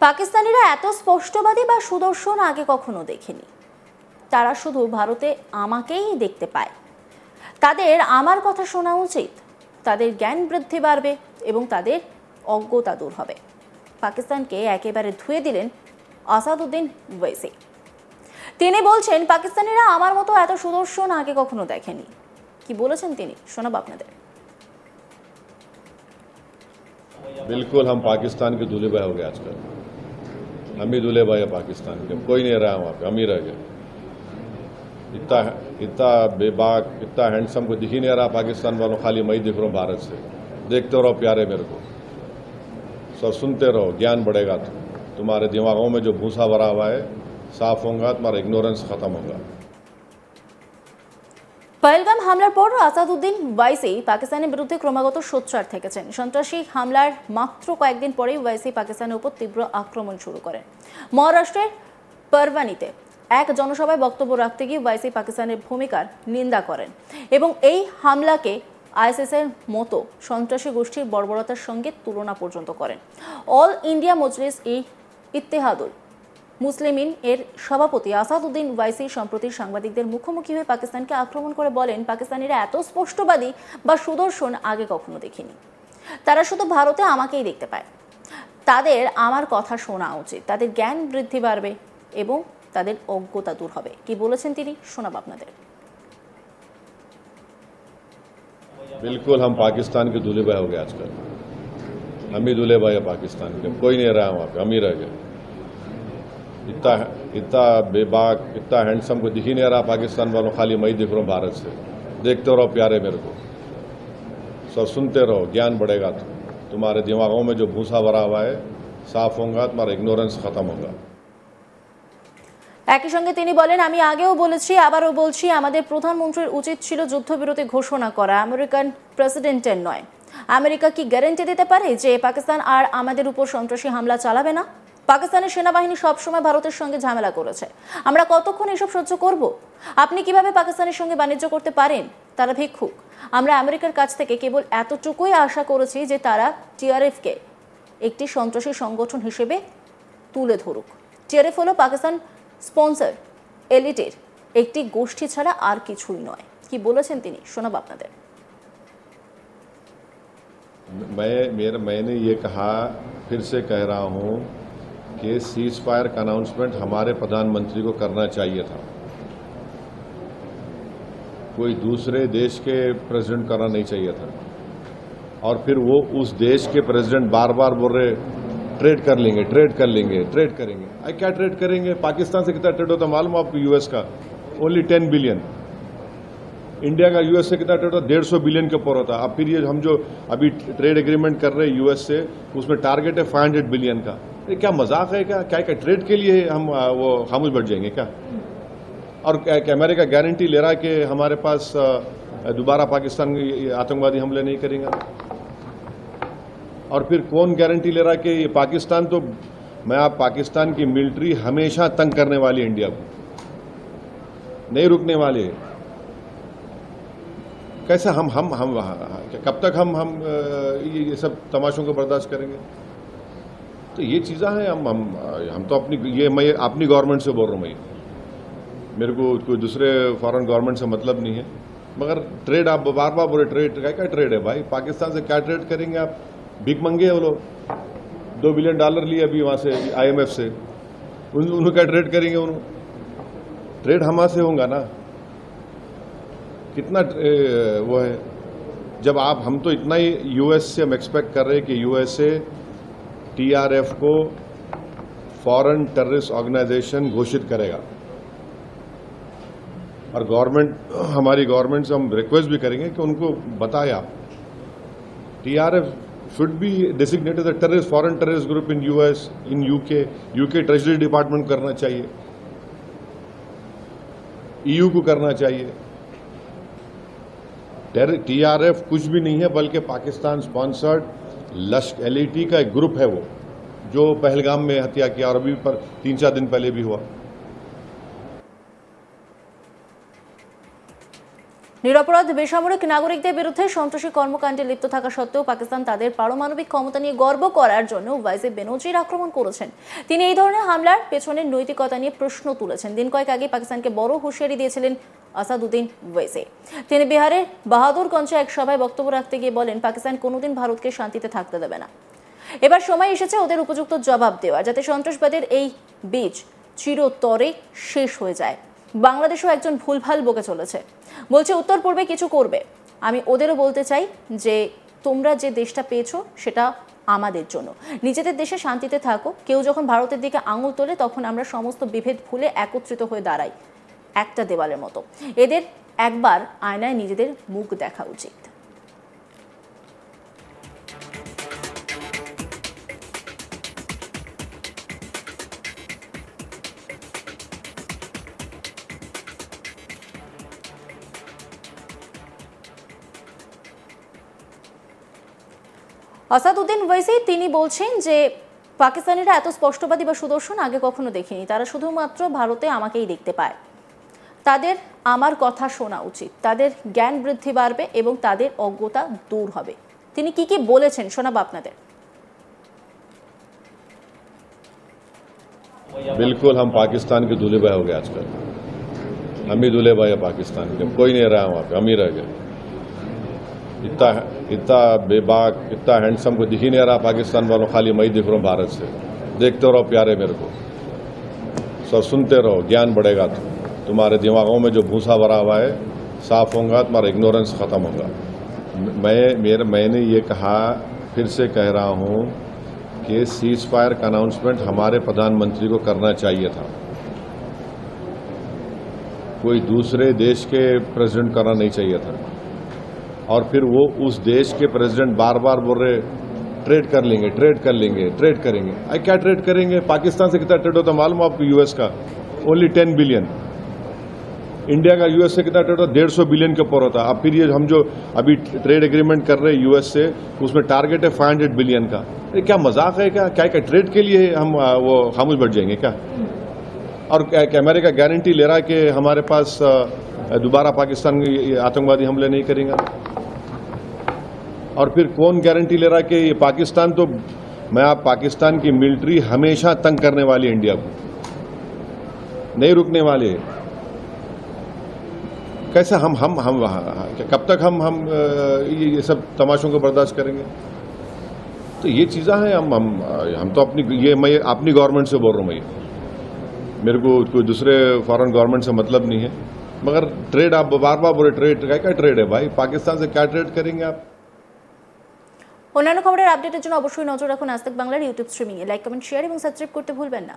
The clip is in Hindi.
পাকিস্তানিরা এত স্পষ্টবাদী বা সুদর্শন আগে কখনো দেখেনি। তারা শুধু ভারতে আমাকেই দেখতে পায়। তাদের আমার কথা শোনা উচিত, তাদের জ্ঞান বৃদ্ধি বাড়বে এবং তাদের অজ্ঞতা দূর হবে। পাকিস্তানকে একেবারে ধুয়ে দিলেন আসাদুদ্দিন ওয়াইসি। তিনি বলছেন পাকিস্তানিরা আমার মতো এত সুদর্শন আগে কখনো দেখেনি। কি বলেছেন তিনি, শোনাবো আপনাদের। बिल्कुल हम पाकिस्तान के दूल्हे भाई हो गए आजकल। हम ही दूल्हे भाई है पाकिस्तान के, कोई नहीं रहा वहां पे, हम ही रह गए। इतना बेबाक, इतना हैंडसम को दिख ही नहीं रहा पाकिस्तान वालों, खाली मैं ही दिख रहा हूं भारत से। देखते रहो प्यारे मेरे को, सब सुनते रहो, ज्ञान बढ़ेगा। तुम्हारे दिमागों में जो भूसा भरा हुआ है साफ होगा, तुम्हारा इग्नोरेंस खत्म होगा। পহেলগাম হামলার পর আসাদুদ্দিন ওয়াইসি পাকিস্তানের বিরুদ্ধে ক্রমাগত সোচ্চার থেকেছেন। সন্ত্রাসী হামলার মাত্র কয়েকদিন পরেই ওয়াইসি পাকিস্তানের উপর তীব্র আক্রমণ শুরু করেন। মহারাষ্ট্রের পারভানিতে এক জনসভায় বক্তব্য রাখতে গিয়ে ওয়াইসি পাকিস্তানের ভূমিকার নিন্দা করেন এবং এই হামলাকে আইএসএস-এর মতো সন্ত্রাসী গোষ্ঠীর বর্বরতার সঙ্গে তুলনা পর্যন্ত করেন। অল ইন্ডিয়া মজলিস-ই-ইত্তেহাদুল মুসলিমিন এর সভাপতি আসাদুদ্দিন ওয়াইসি সম্প্রতি সাংবাদিকদের মুখোমুখি হয়ে পাকিস্তানকে আক্রমণ করে বলেন, পাকিস্তানিরা এত স্পষ্টবাদী বা সুদর্শন আগে কখনো দেখিনি। তারা শুধু ভারতে আমাকেই দেখতে পায়। তাদের আমার কথা শোনা উচিত, তাদের জ্ঞান বৃদ্ধি বাড়বে এবং তাদের অজ্ঞতা দূর হবে। কি বলেছেন তিনি, শোনাবো আপনাদের। बिल्कुल हम पाकिस्तान के दूल्हे भाई हो गए आजकल। हम ही दूल्हे भाई है पाकिस्तान के, कोई नहीं रहा वहां पे, हम ही रह गए। इतना बेबाक, इतना हैंडसम को दिख ही नहीं रहा पाकिस्तान वालों, खाली मैं ही दिख रहा हूं भारत से। देखते रहो प्यारे मेरे को, सब सुनते रहो, ज्ञान बढ़ेगा। तुम्हारे दिमागों में जो भूसा भरा हुआ है साफ होगा, तुम्हारा इग्नोरेंस खत्म होगा। একই সঙ্গে তিনি বলেন, আমি আগেও বলেছি, আবারও বলছি, আমাদের প্রধানমন্ত্রীর উচিত ছিল যুদ্ধবিরতি ঘোষণা করা, আমেরিকান প্রেসিডেন্টের নয়। আমেরিকা কি গ্যারান্টি দিতে পারে যে পাকিস্তান আর আমাদের উপর সন্ত্রাসী হামলা চালাবে না? পাকিস্তানের সেনাবাহিনী সবসময় ভারতের সঙ্গে ঝামেলা করেছে। আমরা কতক্ষণ এসব সহ্য করব? আপনি কিভাবে পাকিস্তানের সঙ্গে বাণিজ্য করতে পারেন? তারা ভিক্ষুক। আমরা আমেরিকার কাছ থেকে কেবল এতটুকুই আশা করেছি যে তারা টিআরএফকে একটি সন্ত্রাসী সংগঠন হিসেবে তুলে ধরুক। টিআরএফ হলো পাকিস্তান স্পন্সর এলিটের একটি গোষ্ঠী ছাড়া আর কিছুই নয়। কি বলেছেন তিনি, শোনাবো আপনাদের। मैंने ये कहा, फिर से कह रहा हूं कि सीज फायर का अनाउंसमेंट हमारे प्रधानमंत्री को करना चाहिए था, कोई दूसरे देश के प्रेसिडेंट करना नहीं चाहिए था। और फिर वो उस देश के प्रेसिडेंट बार बार बोल रहे ट्रेड कर लेंगे, ट्रेड कर लेंगे, ट्रेड करेंगे। क्या ट्रेड करेंगे? पाकिस्तान से कितना ट्रेड होता मालूम आपको? यूएस का ओनली 10 बिलियन। इंडिया का यूएस से कितना ट्रेड होता? 150 बिलियन के ऊपर होता। अब फिर ये हम जो अभी ट्रेड एग्रीमेंट कर रहे हैं यूएस से, उसमें टारगेट है 500 बिलियन का। ये क्या मजाक है? क्या क्या ट्रेड के लिए हम वो खामोश बैठ जाएंगे क्या? और क्या अमेरिका गारंटी ले रहा है कि हमारे पास दोबारा पाकिस्तान आतंकवादी हमले नहीं करेंगे? और फिर कौन गारंटी ले रहा है कि ये पाकिस्तान, तो आप पाकिस्तान की मिलिट्री हमेशा तंग करने वाली है, इंडिया को नहीं रुकने वाले। कैसे हम कब तक हम ये सब तमाशों को बर्दाश्त करेंगे? तो ये चीज़ें हैं। हम तो मैं अपनी गवर्नमेंट से बोल रहा हूँ। मेरे को कोई दूसरे फॉरेन गवर्नमेंट से मतलब नहीं है। मगर ट्रेड आप बार बार बोले, ट्रेड क्या ट्रेड है भाई? पाकिस्तान से क्या ट्रेड करेंगे आप? भीख मंगे वो लोग, $2 बिलियन लिए अभी वहां से IMF से, उन्होंने क्या ट्रेड करेंगे? उन्होंने ट्रेड हमारे से होगा ना। कितना वो है? जब हम तो इतना ही यूएस से हम एक्सपेक्ट कर रहे हैं कि यूएसए टीआरएफ को फॉरेन टेररिस्ट ऑर्गेनाइजेशन घोषित करेगा। और हमारी गवर्नमेंट से हम रिक्वेस्ट भी करेंगे कि उनको बताया TRF should be designated as a terrorist, foreign terrorist group in US, in UK treasury department करना चाहिए, EU को करना चाहिए। TRF कुछ भी नहीं है, बल्कि पाकिस्तान स्पॉन्सर्ड LT का एक ग्रुप है, वो जो पहलगाम में हत्या किया और अभी पर 3-4 दिन पहले भी हुआ। নিরপরাধ বেসামরিক নাগরিকদের বিরুদ্ধে সন্ত্রাসী কর্মকাণ্ডে লিপ্ত থাকা সত্ত্বেও পাকিস্তান তাদের পারমাণবিক ক্ষমতা নিয়ে গর্ব করার জন্য ওয়াইসি বেনজির আক্রমণ করেছেন। তিনি এই ধরনের হামলার পেছনের নৈতিকতা নিয়ে প্রশ্ন তুলেছেন। দিন কয়েক আগে পাকিস্তানকে বড় হুঁশিয়ারি দিয়েছিলেন আসাদুদ্দিন ওয়াইসি। তিনি বিহারের বাহাদুরগঞ্জে এক সভায় বক্তব্য রাখতে গিয়ে বলেন, পাকিস্তান কোনোদিন ভারতকে শান্তিতে থাকতে দেবে না। এবার সময় এসেছে ওদের উপযুক্ত জবাব দেওয়া, যাতে সন্ত্রাসবাদের এই বীজ চিরতরে শেষ হয়ে যায়। বাংলাদেশও একজন ভুলভাল বকে চলেছে, বলছে উত্তর পূর্বে কিছু করবে। আমি ওদেরও বলতে চাই যে তোমরা যে দেশটা পেয়েছো সেটা আমাদের জন্য, নিজেদের দেশে শান্তিতে থাকো। কেউ যখন ভারতের দিকে আঙুল তোলে তখন আমরা সমস্ত বিভেদ ভুলে একত্রিত হয়ে দাঁড়াই একটা দেওয়ালের মতো। এদের একবার আয়নায় নিজেদের মুখ দেখা উচিত। আসাদুদ্দিন ওয়াইসি তিনি বলছেন যে পাকিস্তানিরা এত স্পষ্টবাদী বা সুদর্শন আগে কখনো দেখিনি। তারা শুধুমাত্র ভারতে আমাকেই দেখতে পায়। তাদের আমার কথা শোনা উচিত, তাদের জ্ঞান বৃদ্ধি বাড়বে এবং তাদের অজ্ঞতা দূর হবে। তিনি কি বলেছেন শোনাবো আপনাদের। बिल्कुल हम पाकिस्तान के दूल्हे भाई हो गए आजकल। हम ही दूल्हे भाई है पाकिस्तान के, कोई नहीं रहा वहां पे, हम ही रह गए। इतना बेबाक, इतना हैंडसम को दिख ही नहीं रहा पाकिस्तान वालों, खाली मैं ही दिख रहा हूँ भारत से। देखते रहो प्यारे मेरे को, सब सुनते रहो, ज्ञान बढ़ेगा। तुम्हारे दिमागों में जो भूसा भरा हुआ है साफ होगा, तुम्हारा इग्नोरेंस खत्म होगा। मैंने ये कहा, फिर से कह रहा हूँ कि सीज फायर का अनाउंसमेंट हमारे प्रधानमंत्री को करना चाहिए था, कोई दूसरे देश के प्रेसिडेंट करना नहीं चाहिए था। और फिर वो उस देश के प्रेसिडेंट बार बार बोल रहे ट्रेड कर लेंगे, ट्रेड कर लेंगे, ट्रेड करेंगे। क्या ट्रेड करेंगे? पाकिस्तान से कितना ट्रेड होता मालूम आपको? यूएस का ओनली 10 बिलियन। इंडिया का यूएस से कितना ट्रेड होता? 150 बिलियन के ऊपर होता। अब फिर ये हम जो अभी ट्रेड एग्रीमेंट कर रहे हैं यूएस से, उसमें टारगेट है 500 बिलियन का। क्या मजाक है क्या? क्या ट्रेड के लिए हम वो खामोश बैठ जाएंगे क्या? और अमेरिका गारंटी ले रहा है कि हमारे पास दोबारा पाकिस्तान आतंकवादी हमले नहीं करेंगे। और फिर कौन गारंटी ले रहा है कि ये पाकिस्तान, तो पाकिस्तान की मिलिट्री हमेशा तंग करने वाली है इंडिया को, नहीं रुकने वाले। कैसे हम कब तक हम ये सब तमाशों को बर्दाश्त करेंगे? तो ये चीज़ें हैं। हम तो मैं अपनी गवर्नमेंट से बोल रहा हूँ। मेरे को कोई दूसरे फॉरेन गवर्नमेंट से मतलब नहीं है, मगर ट्रेड आप बार बार बोले ट्रेड, क्या ट्रेड है भाई? पाकिस्तान से क्या ट्रेड करेंगे आप? অন্যান্য খবরের আপডেটের জন্য অবশ্যই নজর রাখুন আজ তাক বাংলার ইউটিউব স্ট্রিমিংয়ে। লাইক, কমেন্ট, শেয়ার এবং সাবস্ক্রাইব করতে ভুলবেন না।